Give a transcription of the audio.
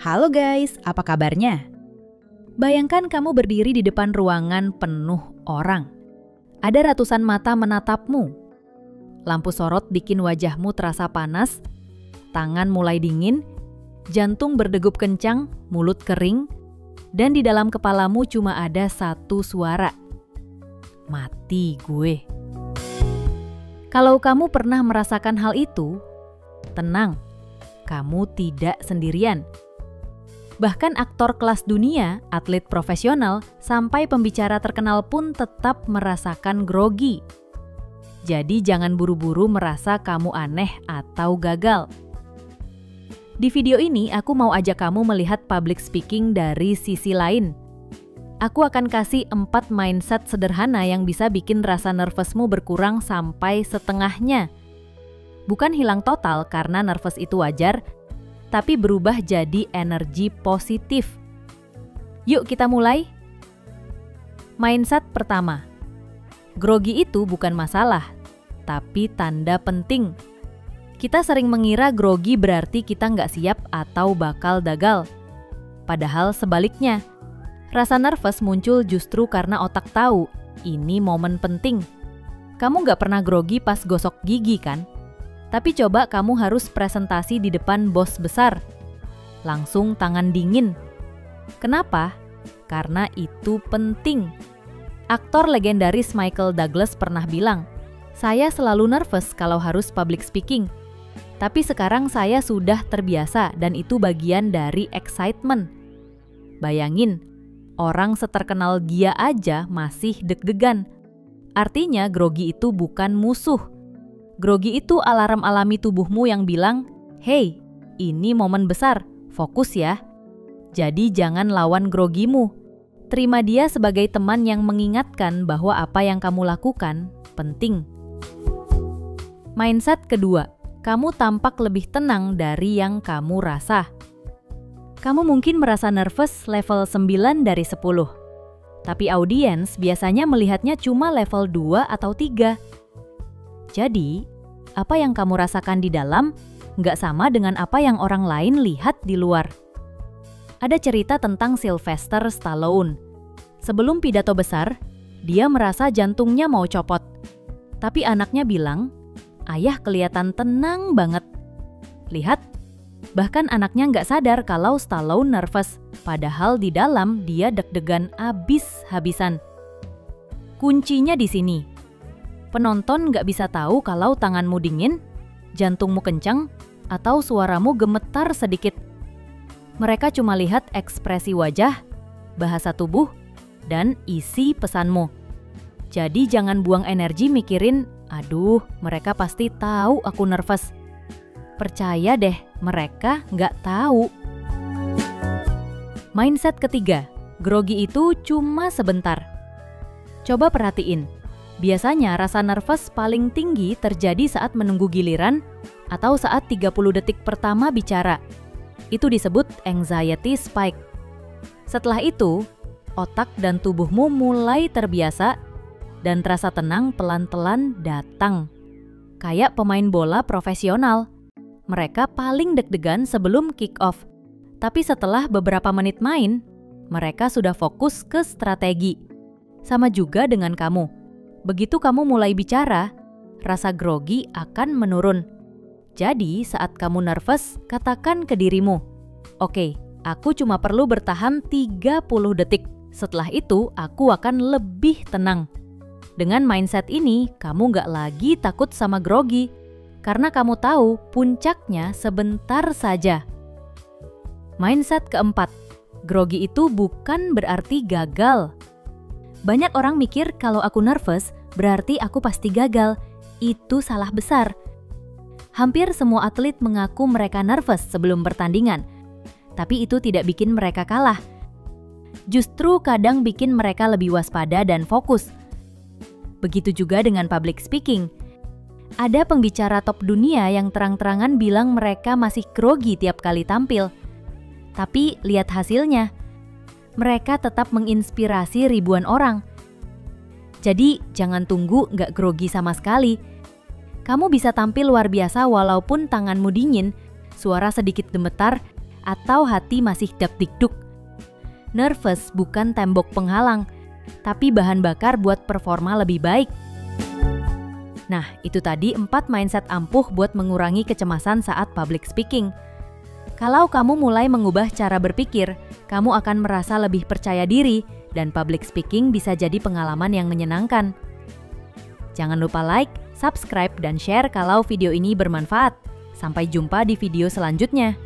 Halo guys, apa kabarnya? Bayangkan kamu berdiri di depan ruangan penuh orang. Ada ratusan mata menatapmu. Lampu sorot bikin wajahmu terasa panas, tangan mulai dingin, jantung berdegup kencang, mulut kering, dan di dalam kepalamu cuma ada satu suara. Mati gue. Kalau kamu pernah merasakan hal itu, tenang, kamu tidak sendirian. Bahkan aktor kelas dunia, atlet profesional, sampai pembicara terkenal pun tetap merasakan grogi. Jadi jangan buru-buru merasa kamu aneh atau gagal. Di video ini aku mau ajak kamu melihat public speaking dari sisi lain. Aku akan kasih 4 mindset sederhana yang bisa bikin rasa nervousmu berkurang sampai setengahnya. Bukan hilang total karena nervous itu wajar, tapi berubah jadi energi positif. Yuk kita mulai. Mindset pertama. Grogi itu bukan masalah, tapi tanda penting. Kita sering mengira grogi berarti kita nggak siap atau bakal gagal. Padahal sebaliknya, rasa nervous muncul justru karena otak tahu ini momen penting. Kamu nggak pernah grogi pas gosok gigi kan? Tapi coba kamu harus presentasi di depan bos besar. Langsung tangan dingin. Kenapa? Karena itu penting. Aktor legendaris Michael Douglas pernah bilang, "Saya selalu nervous kalau harus public speaking. Tapi sekarang saya sudah terbiasa dan itu bagian dari excitement." Bayangin, orang seterkenal dia aja masih deg-degan. Artinya grogi itu bukan musuh. Grogi itu alarm alami tubuhmu yang bilang, "Hey, ini momen besar, fokus ya." Jadi jangan lawan grogimu. Terima dia sebagai teman yang mengingatkan bahwa apa yang kamu lakukan penting. Mindset kedua, kamu tampak lebih tenang dari yang kamu rasa. Kamu mungkin merasa nervous level 9 dari 10. Tapi audiens biasanya melihatnya cuma level 2 atau 3. Jadi, apa yang kamu rasakan di dalam nggak sama dengan apa yang orang lain lihat di luar. Ada cerita tentang Sylvester Stallone. Sebelum pidato besar, dia merasa jantungnya mau copot. Tapi anaknya bilang, "Ayah kelihatan tenang banget." Lihat, bahkan anaknya nggak sadar kalau Stallone nervous, padahal di dalam dia deg-degan abis-habisan. Kuncinya di sini. Penonton nggak bisa tahu kalau tanganmu dingin, jantungmu kencang, atau suaramu gemetar sedikit. Mereka cuma lihat ekspresi wajah, bahasa tubuh, dan isi pesanmu. Jadi jangan buang energi mikirin, "Aduh, mereka pasti tahu aku nervous." Percaya deh, mereka nggak tahu. Mindset ketiga, grogi itu cuma sebentar. Coba perhatiin. Biasanya rasa nervous paling tinggi terjadi saat menunggu giliran atau saat 30 detik pertama bicara. Itu disebut anxiety spike. Setelah itu, otak dan tubuhmu mulai terbiasa dan rasa tenang pelan-pelan datang. Kayak pemain bola profesional. Mereka paling deg-degan sebelum kick off. Tapi setelah beberapa menit main, mereka sudah fokus ke strategi. Sama juga dengan kamu. Begitu kamu mulai bicara, rasa grogi akan menurun. Jadi saat kamu nervous, katakan ke dirimu, "Oke, aku cuma perlu bertahan 30 detik. Setelah itu, aku akan lebih tenang." Dengan mindset ini, kamu gak lagi takut sama grogi. Karena kamu tahu puncaknya sebentar saja. Mindset keempat, grogi itu bukan berarti gagal. Banyak orang mikir kalau aku nervous, berarti aku pasti gagal. Itu salah besar. Hampir semua atlet mengaku mereka nervous sebelum pertandingan. Tapi itu tidak bikin mereka kalah. Justru kadang bikin mereka lebih waspada dan fokus. Begitu juga dengan public speaking. Ada pembicara top dunia yang terang-terangan bilang mereka masih grogi tiap kali tampil. Tapi lihat hasilnya. Mereka tetap menginspirasi ribuan orang. Jadi jangan tunggu nggak grogi sama sekali. Kamu bisa tampil luar biasa walaupun tanganmu dingin, suara sedikit gemetar, atau hati masih dak-dikduk? Nervous bukan tembok penghalang, tapi bahan bakar buat performa lebih baik. Nah, itu tadi 4 mindset ampuh buat mengurangi kecemasan saat public speaking. Kalau kamu mulai mengubah cara berpikir, kamu akan merasa lebih percaya diri dan public speaking bisa jadi pengalaman yang menyenangkan. Jangan lupa like, subscribe, dan share kalau video ini bermanfaat. Sampai jumpa di video selanjutnya.